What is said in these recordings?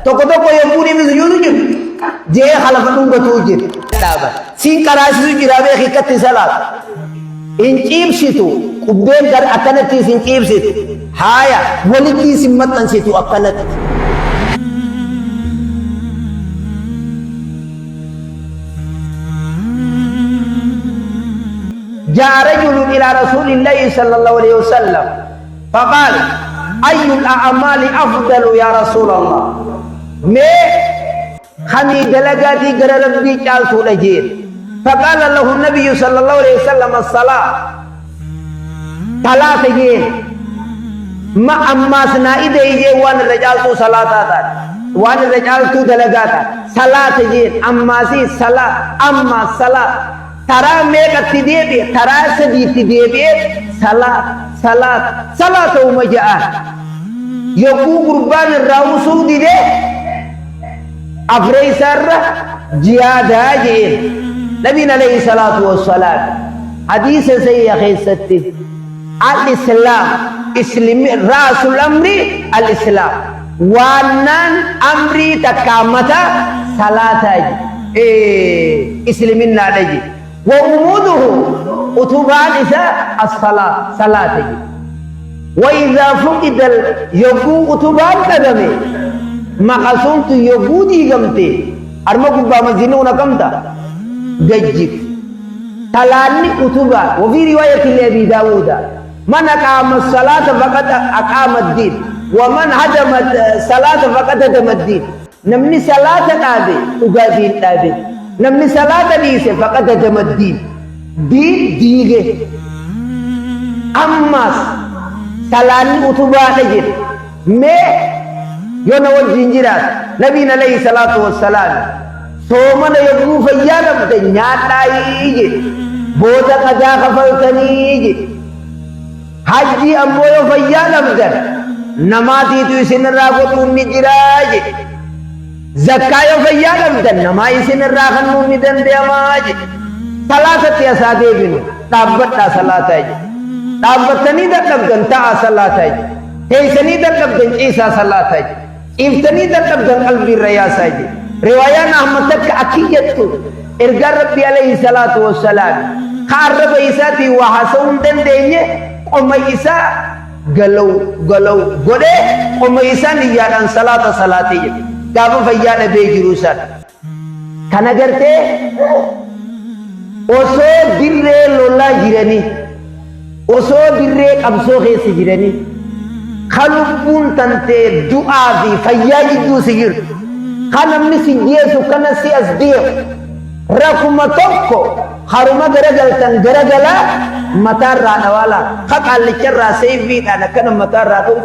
Toko-toko yang punya sujud je halafan batujir daba sin karasi sujira be khikati salat incib situ kubben gar akanati sin cib situ haya waliki simmatan situ akanati جاء رجل إلى رسول الله صلى الله عليه وسلم فقال أي الأعمال أفضل يا رسول الله ما خمي دلقاتي قرى ربي جالتو لجير فقال له النبي صلى الله عليه وسلم الصلاة ثلاثة جير ما أما سنائده جير وان رجالتو صلاة وان رجالتو دلقاتا صلاة جير أما سي صلاة أما صلاة ترى ميك تديبي ترى سدي تديبي صلاة ومجاء يقو قربان الرسول دي أفري سر جيادة جير نبينا عليه الصلاة والسلام حديث سيئة خيستي الإسلام إسلام رأس الأمر الإسلام وانان أمري تكامتا صلاة إسلامنا عليه وأموده أتبان إذا الصلاة صلاة وإذا فقد يقو أتبان قدمي مقصود يقودي قمتي أرمكو بامزينونا قمتا ججك تلاني أتبان وفي رواية لأبي داود من أقام الصلاة فقد أقام الدين ومن هدم الصلاة فقد هدم الدين نمني صلاة نابي أقافين نابي نمني صلاة ديسة فقد هدم الدين دين ديغي أماس تلاني أتبان جد مي يونا والجنجرات نبينا عليه الصلاة والسلام سومنا يقول فيانا بتنياتا يجي بوتا قدا خفلتني يجي حجي أمبويو فيانا بتن نماتي تو سن راغو توني جراجي زكايو فيانا بتن نماي سن راغن نوني دن دياماجي صلاة تيسادي بنو تابتا صلاة يجي تابتني دقبتن تا صلاة يجي تيسني دقبتن عيسى صلاة يجي إفتني دقبتن قلبي الرياسة يجي رواية أحمد أكيدتو إرجع ربي عليه الصلاة والسلام خارب إيساتي وحسون دن دنيه قم إيسا غلو غده قم إيسا نيادان صلاة كابا فيانا بيجروسان كان أغرتي وسو ديري لولا جيراني وسو ديري قبسو خيس جيراني خلوبون تنتي دعا في فياجي دو سجير خانمني سجيسو كان سياس دير ركما توكو خارما غرغلا مطار رانا والا خقال لكرا سيفي انا كان مطار راتو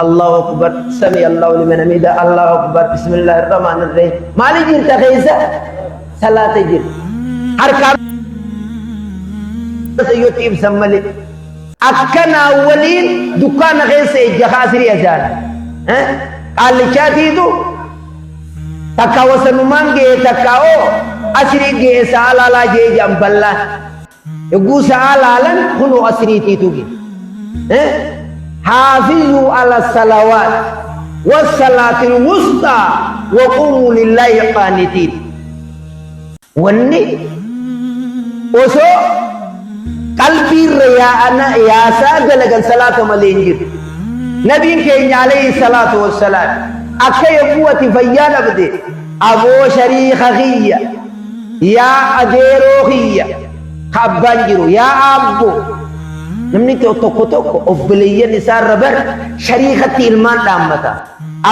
الله اكبر سمي الله لمن حمده الله اكبر بسم الله الرحمن الرحيم مالي جير تخيزا صلاه جير اركان سيوتيب سملي أكن أولين دكان غير جخاسري أجار قال لشاتي دو تكاو سنمان جي تكاو أسري جي سالا لا جي جنبلا يقول سالا لن خلو أسري تيتوجي حافظوا على الصلوات والصلاة الوسطى وقوموا لله قانتين وني وسو قلبي رياءنا يا سادة لغن صلاة ملينجر نبي كيني عليه الصلاة والسلام أكي قوة فيانا بدي أبو شريخ غية يا أديرو غية خبانجرو يا أبو نمني توقو أفبلية نسار ربر شريخة إلمان دامتا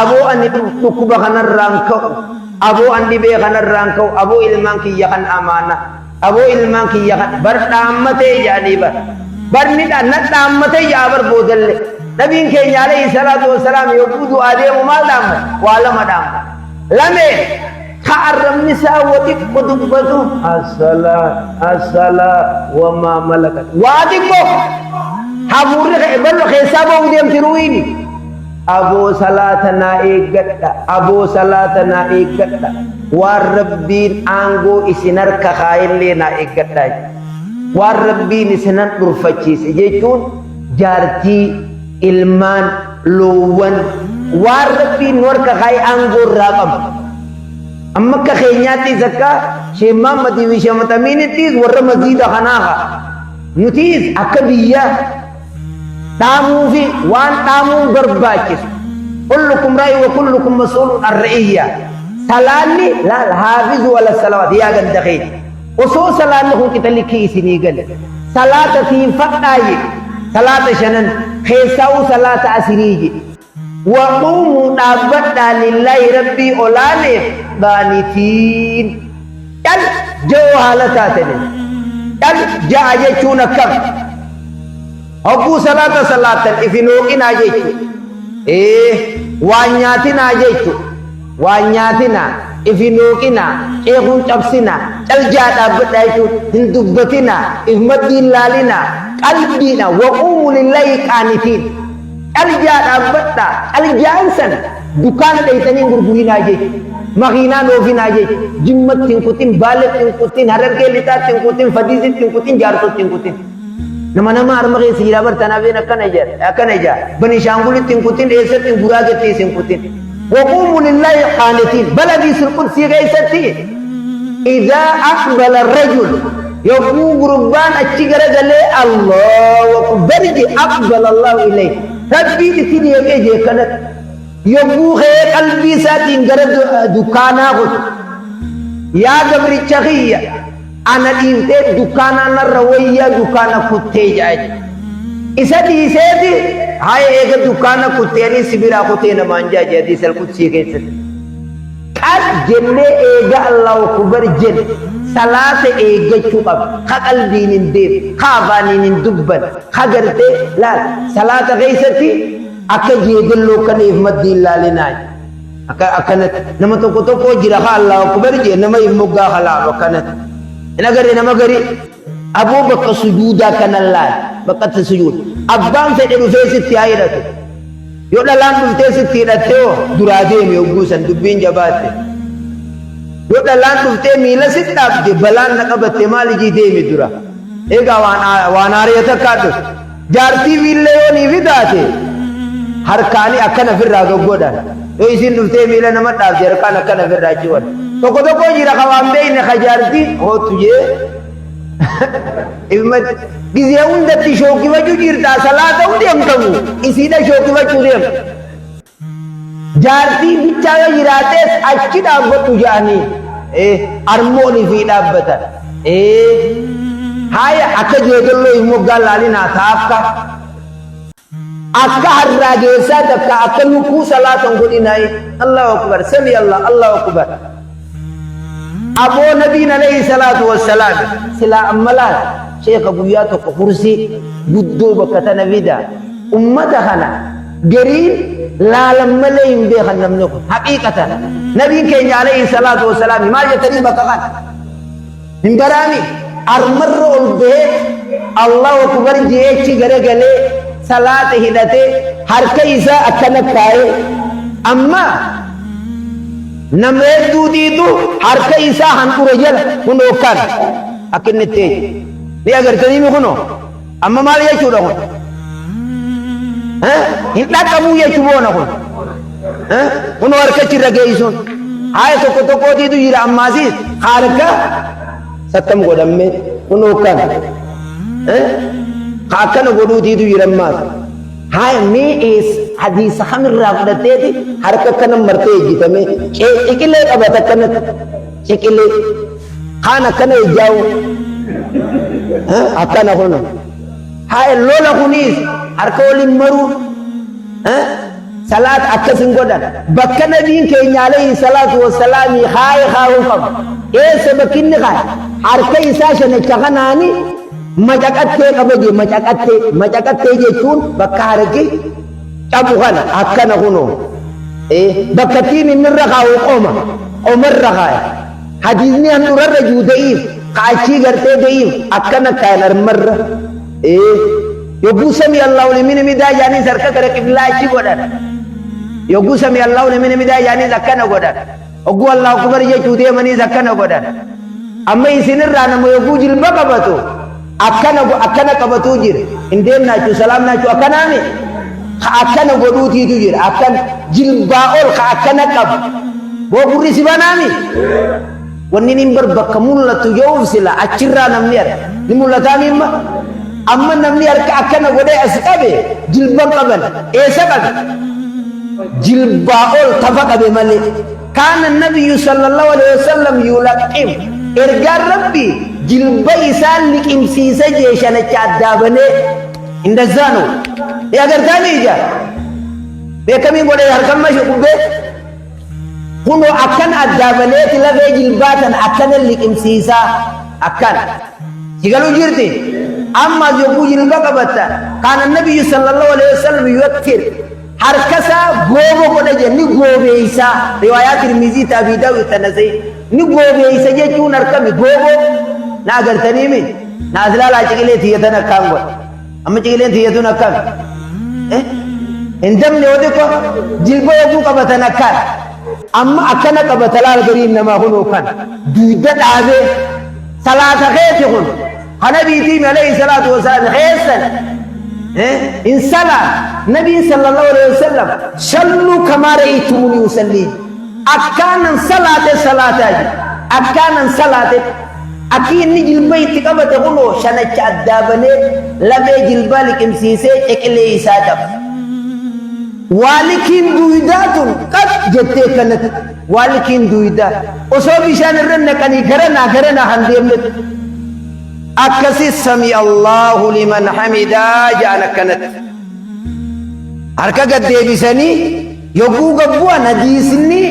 أبو أني تقوب خنا الرانكو أبو أني بي خنا الرانكو أبو إلمان كي يخن أمانة أبو إلمان كي يخن بردامته يعني برنيدا ندامته يابر بودل نبي كي عليه الصلاة والسلام يقود آدم ما دام وعلى ما دام لمه خارم نساء وتبدو الصلاة وما ملكت وادكو حبور بلو حسابه وديم ترويني أبو صلاتنا إيقتا أبو صلاتنا إيقتا والربين أنغو إسنر كخائن لنا إيقتا والربين إسنر برفتشيس جيتون جارتي ilman luwan waan rabbiin warka kaayee aangoo irraa qabu. Amma akka keenyaattis akka Sheekh Muhammadii fi Sheekh Maxamiinittis warra masjiida kanaa nutis akka biyya dhaamuu fi waan dhaamuun barbaachisu. Kullukum raa'i wa kullukum mas'uulun an ra'iyya. Salaanni laal haafizu ala salawaat yaa ganda keenya. Osoo salaanni kun qixallikii isinii gale salaata siin fadhaaye salaata shanan keessaa'uu salaata asirii jedhe. وقوموا نابدا لله ربي أولاني بانتين قال جو حالتاتني قال جاء جيتون كم أبو صلاة إفنوكنا جيتو وانياتنا جيتو وانياتنا إفنوكنا إيهون تبسنا قال جاء نابدا جيتو هندبتنا إفمدين لالنا قلبنا وقوموا لله قانتين Aljaa dhaabbadha aljaan dukaana dhaytanii gurgurinaa jechuudha. Makiinaan oofinaa jechuudha. Jimmatti hin kutin, baaletti hin kutin, harargee lixaatti hin kutin, fadiisitti hin kutin, jaarsotti hin kutin. Nama harma keessa jira bartanaa fi akkana ijaa. Benishaangulitti hin kutin, eessatti hin guraagettiis hin kutin. Waquumu lillahi qaanitiin baladii sulqudsii keessatti idaa aqbala rajul yogguu gurbaan achi garagalee Allahu akbar aqbala Allahu ilayhi. Rabbi itini yeje kanat yogu khe qalbi satin garad dukana got ya gabri chahiya ana dinte dukana narwaya dukana kutte jaaj isadi isedi hay ega dukana kutte ni sibira kutte na manja jadi sel kutsi keset qad jenne ega Allah akbar jen salate ega chubab ka qalbi nin deb ka bani nin dubban ka garte la salata gaisati akka jeegallo kan ifmaddi lalinay akanat nama to jira ha Allah akbar je nama imugga hala akanat ina gari nama gari Abu Bakar sujuda kanallah bakat sujud abban sai dedu fesi ayiratu yo dalan dum tesi tidateo durade mi ugusan dubbin jabate yo dalan dum te mila sitabde balan naqabate maliji demi dura ega wana ariyata kadu jarti ville yoni vidate harkani akana firra gogodan yo isin dum te mila nama dabde harkana akana firra jiwan toko jira kawambe ine khajarti ho tuje Ibmat giziya unda ti shoki waju jirta salata udem kamu isida shoki waju dem jarti bicara jirates achi dabbatu jani armoni fi dabbata haya akka jeegallo imogga lalina taafka akka harragesa dakka akka nuku salatan godinai Allahu akbar sami Allahu akbar Abu Nabi alayhi salatu wassalam sila amalan Sheikh Abu Yato kursi buddo bakata nabida ummata khana gerin lalam malayin be khanam no haqiqatan Nabi kenya alayhi salatu wassalam ma yatani bakakan himbarani armarul be Allahu akbar jeechi gare gale salat hidate har kaisa akana kae amma namre dudi tu harka isa hanpura jala kunokan akinne te ni agar tani mi kuno amma mal ya chuda kun hinda kamu ya chubona kun kuno harka chirage isun ay to ko di tu jira amma si harka satam godamme kunokan kakana godu di tu jira amma hay me is hadis khamir rafdate di harka kana marte gitame ikile abata kana ikile khana kana jaw akana hono hay lola kunis harka wali maru salat akasin godan bakana din kenya alayhi salatu wassalam hay khawfam sabakin khay harka isa shane chaganani macakatte kabaje macakatte jechuun bakka harki cabu kana akkana kuno bakka tiini nirra kaawu qomarra kaaya hadisni han durarra juu da'iif kaachii gartee da'iif akkana kaayan armarra yogguu sami allahu limin midaa jaanis harka gara qiblaachi godhan yogguu sami allahu limin midaa jaanis akkana godhan yogguu allahu akbar jechuu deemanis akkana godhan amma isinirraa nama yogguu jilba qabatu akkana qabatu jira indeen naachu salaam naachu akkanami akkana godhuutiitu jira akkan jilbaa ol ka akkana qabu boogurri si banaami wanni nin bar bakka mul'atu yoo sila achirraa namni arga ni mul'ataami amma namni harka akkana godhee as qabe jilban qaban eessa qabe jilbaa ol tafa qabe malee كان النبي صلى الله عليه وسلم يلقم إرجال ربي جلبا إسان لك إمسيسة جيشانة عدابني عند الزانو يا قرتاني إجا بيكمي بولي هركم ما شكو بي كنو أكن عدابني تلغي جلباتا أكن لك إمسيسة أكن يقولوا جيرتي أما يقول جلبا قبتا كان النبي صلى الله عليه وسلم يكتر harkasa gobo koda je ni gobe isa riwayat Tirmizi Abi Dawud tanazai ni gobe isa je tun arkami gobo na gartani mi na azlala chigile tiyatana kango amma chigile tiyatuna kan indam ne wode ko jilbo yabu kabatana kan amma akana kabatala garin nama huno kan duida dabe salata khayti hun hanabi ti alayhi salatu wasallam khaysan إن صلى نبي صلى الله عليه وسلم صلوا كما رأيتموني أصلي أكانا صلاة أكانا صلاة أكين نجل بيت كما تقولوا شنك أدابني لبي جلبالك امسيسي إكلي ساتف ولكن دويدات قد جتة كانت ولكن دويدات وصوبي شان الرنكني غرنا هنديم أكسي سمي الله لمن حمدا جانا كانت هركا قد بسني يقو قبوا نديسني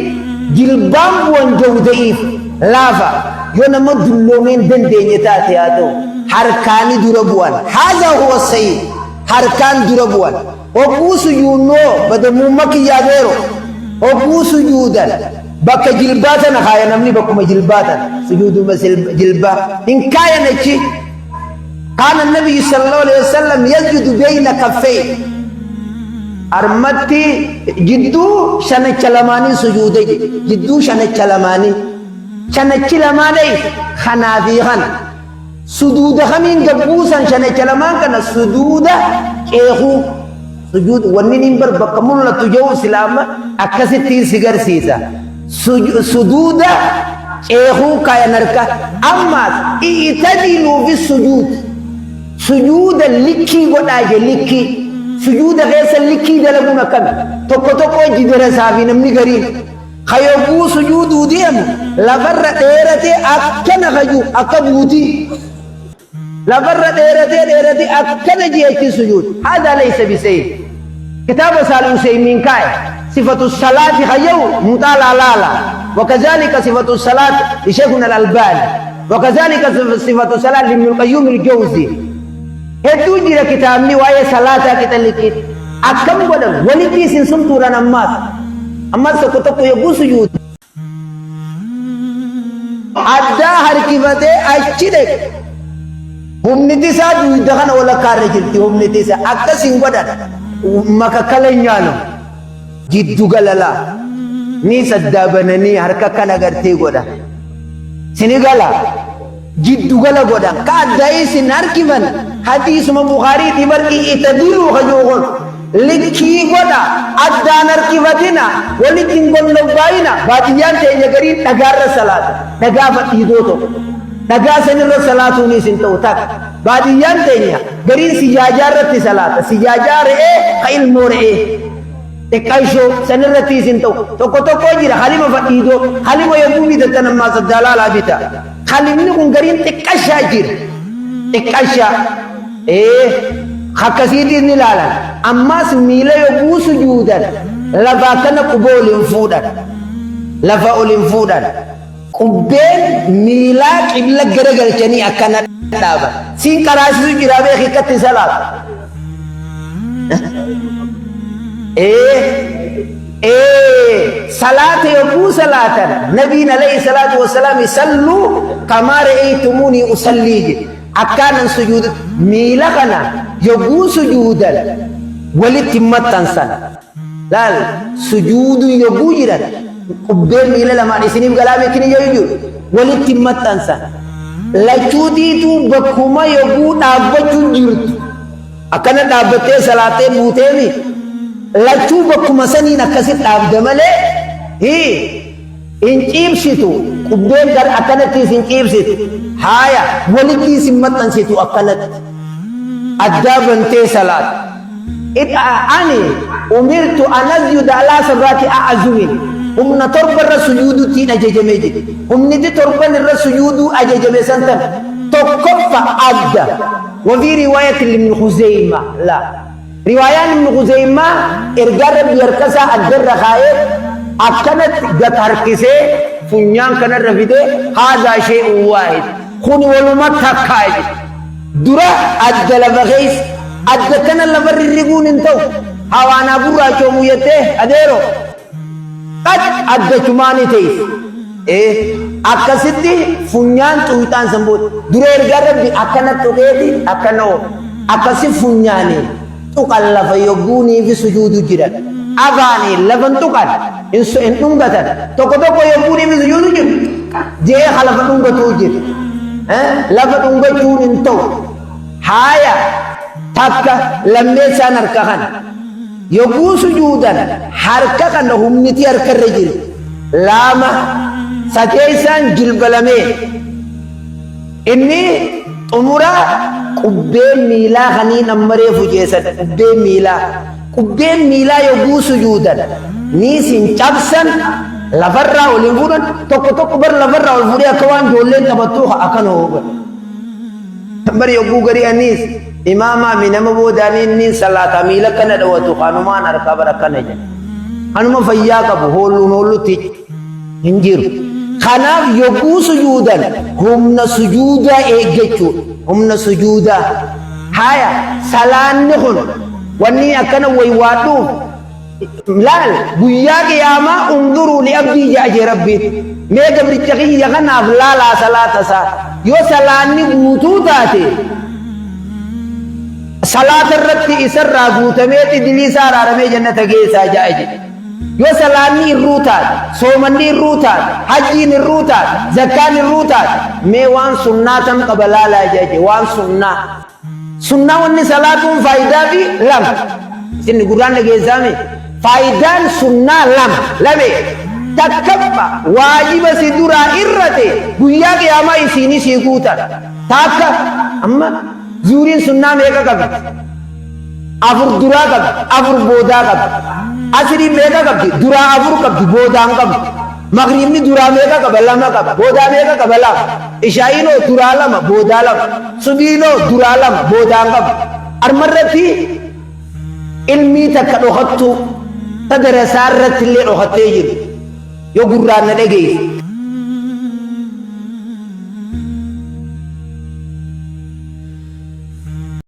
جلبان بوان جو ضعيف لافا يونا مدلومين دن دينيتاتي هاتو هركاني دربوان هذا هو السيد هركان دربوان وقو سجونو بدمو مكي ياديرو وقو سجودا بك جلباتنا خايا نمني بكم جلباتنا سجود مثل جلبا إن كايا نجي كان النبي صلى الله عليه وسلم يسجد بين كفيه أرمتي جدو شنة كلماني سجودي جدو شنة كلماني خنافيهن سجود خمين جبوسا شنة كلمان كان سجود كيهو سجود ونين بر بكمل تجو سلام أكستي سجر سيسا سجود كيهو كايا نركا أما اعتدلوا في السجود سجود لكي وداج لكي سجود غير لكي دلبنا كم توكو جدر سافي نمني غريب خيبو سجود وديم لبر ديرتي أكن خجو أكبوتي لبر ديرتي أكن جيتي سجود هذا ليس بسيء كتاب سالم سيمين كاي صفة الصلاة خيو مطالع لالا وكذلك صفة الصلاة لشيخنا الألباني وكذلك صفة الصلاة لابن القيوم الجوزي هدو جرى كتابني وآية صلاة كتالكين أكم بدم ولكي سنسم توران أمات سكتكو يبو سجود أدى حركفته أجدك هم نتسا دويدخان ولا كارجلتي هم نتسا أكا سنگودان مكا كالنيانو جدو غلالا ني سدابنني حركا كان أغرتي غودا سنغالا جدو غلا غودا كاداي سناركيبان حديث من بخاري تبركي اتدلوا خجوغون لكي غودا أدانر كيفتنا ولكن قلنا باينا باتيان تيجا غرين نغار صلاة نغافة إيدوتو نغا سنر صلاة نيسنتو تاك باتيان تيجا غرين سجاجارة صلاة سجاجار خيل مور تكايشو سنر تيسنتو توكو جيرا خالما فإيدو خالما يبومي دتنا ما سدالا بيتا خالما نكون غرين تكاشا جير تكاشا خكسيتي نلالا أما سميلا يبو سجودا لفا كان قبول فودا لفا أول فودا قبين ميلا قبل غرغر جني أكنا دابا سين كراسي سجرا بخي كت صلاة صلاة يبو صلاة نبينا عليه الصلاة والسلام صلوا كما رأيتموني أصلي أكان سجود ميلا كنا يبو سجودا ولتمتن سن لا سجود يبو جرا قبل ميلا لما نسيني بكلامي كني يجو ولتمتن سن لا تودي تو بكوما يبو دابتو جرت أكان دابتة صلاة بوتة مي lachuu bakkuma saniin akkasit dhaabda malee hin ciibsitu qubbeen gar akkanattiis hin ciibsitu haaya walittiis hin maxxansitu akkanatti addaa bantee salaat ani umirtu an asjuda ala sab'ati a'zumin humna torba irra sujuuduutiin ajajamee jira humniti torban irra sujuuduu ajajame santan tokkoffa adda وفي رواية لابن خزيمة لا رواية ابن خزيمة إرجع ربي يركسا الدر خايف أكنت جتاركسه فنيان كان رفيده هذا شيء واحد خوني ولما تكاي درا أدل بغيس أدل كان لبر الرجون انتو هوانا برا شوميته أديرو قد أدل شماني تيس akkasitti funyaan tuutaan sambut duree garabbi akkana tuqeeti akkano akkasi funyaani tuqal lafa yogguunii fi sujuudu jiran afaani lafan tuqan in dhungatan tokko tokko yogguunii fi sujuudu jiru jee lafa dhungatuu jiru lafa dhungachuun hin ta'u haaya takka lammeessaan harka kan yogguu sujuudan harka kana humniti harkarra jiru lama sakeessan jilbalamee inni xumura qubbeen miilaa kaniin ammaree fujeessan qubbeen miilaa yogguu sujuudan niisin cabsan lafarraa ol hin fuudhan tokko tokko bar lafarraa ol fuudhee akka waan ijoolleen taphattuu akkana hoogan bar yogguu garii anniis imaamaa mi nama boodaanii inni salaata miila kana dhawatu kanumaan harkaa bar akkana jedha kanuma fayyaa qabu hoolluun hoollutti hin jiru kanaaf yogguu sujuudan humna sujuudaa eeggachuudha humna sujuudaa haya salaanni kun wanni akkana waywaadhuuf laal guyyaa qiyaamaa unduruu liabdii jaaje rabbiin mee gabricha kiyya kanaaf laalaa salaata isaa yoo salaanni guutuu taate salaata irratti isarraa guutameeti dilii isaa araaramee jannata geessaa jaaje yoo salaanni irruu taate soomanni irruu taate hajjiin irruu taate zakkaan irruu taate mee waan sunnaa tan qaba laalaa jaaje waan sunnaa wanni salaatuun faayidaa fi lama isin gurraan dhageessaame faayidaan sunnaa lame takkabba waajiba si duraa irrate guyyaa qiyaamaa isiini sii guutan taakka amma zuuriin sunnaa meeqa qabdi afur duraa qabdi afur boodaa qabdi asrii meeqa qabdi duraa afur qabdi boodaan qabdi magriibni duraa meeqa qaba lama qaba boodaa meeqa qaba lama ishaa'inoo duraa lama boodaa lama subiinoo duraa lama boodaan qaba armarratti ilmii takka dhokattu ta darasaa irratti illee dhokattee jiru yoo gurraan na dhageesse